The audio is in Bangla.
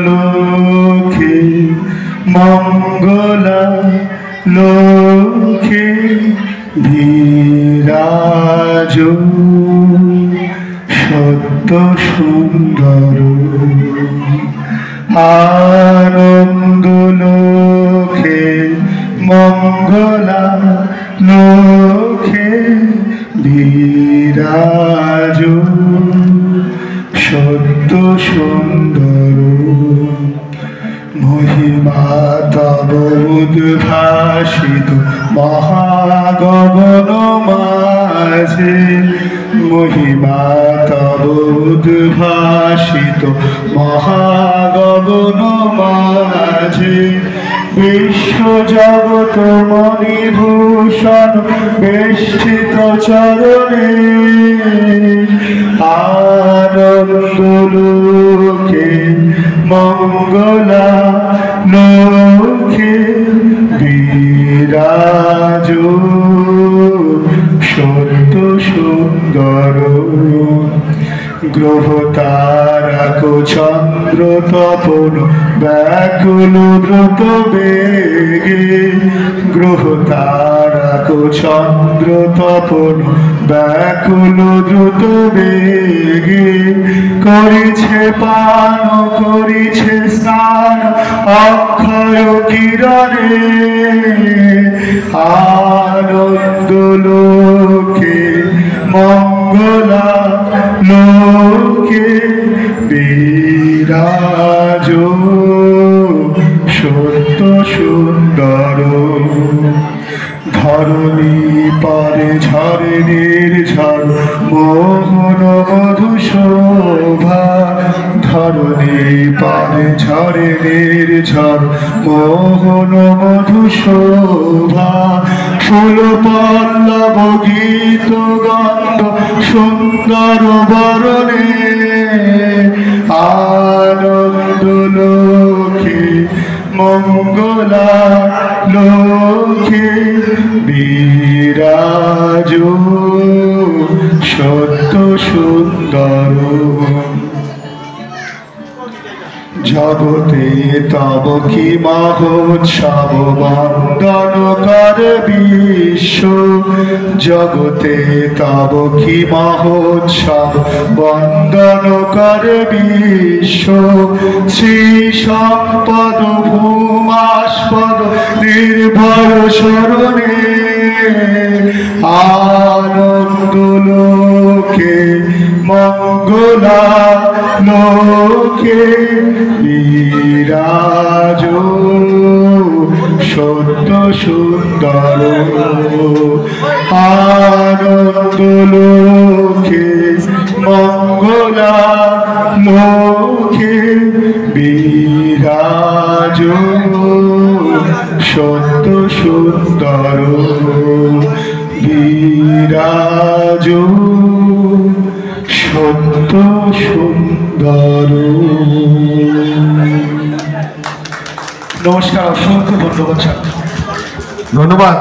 লোকে মঙ্গলা লোকে বিরাজ সত্য সুন্দর আনন্দ লোকে মঙ্গলা লোকে বিরাজ সত্য সুন্দর মহিমা তব উদ্ভাসিত মহাগগন মাঝে মহিমা তব উদ্ভাসিত মহাগগন মাঝে বিশ্ব জগৎ মণিভূষণ বেষ্টিত চরণে আনন্দ লোকে মঙ্গলা লোকে বিরাজ সত্য সুন্দর গ্রহ তারক চন্দ্র তপন ব্যাকুল দ্রুত বেগে গ্রহ তারক চন্দ্র তপন ব্যাকুল দ্রুত বেগে করিছে পান করিছে স্নান অক্ষয় কিরণে আনন্দ লোকে মঙ্গলা লোকে বিরাজ সত্য সুন্দর ধরণী পরে ঝরে নির্ঝর মোহন মধু শোভা ধরণী পরে ঝরে নির্ঝর মোহন মধু শোভা ফুল পল্লব গীত গন্ধ সুন্দর বরণে আনন্দ লোকে মঙ্গলা লোকে বিরাজ সত্য সুন্দর জগতে তব কি মহোৎসব বন্দন করে বিশ্ব জগতে তব কি মহোৎসব বন্দন করে বিশ্ব শ্রী সম্পদ ভূমাস্পদ নির্ভর শরণে আনন্দ লোকে মঙ্গলা লোকে বিরাজ সত্য সুন্দর আনন্দ লোকে মঙ্গলা লোকে বিরাজ সত্য সুন্দর বিরাজ সত্য সুন্দর। নমস্কার, অসংখ্য ধন্যবাদ। ধন্যবাদ।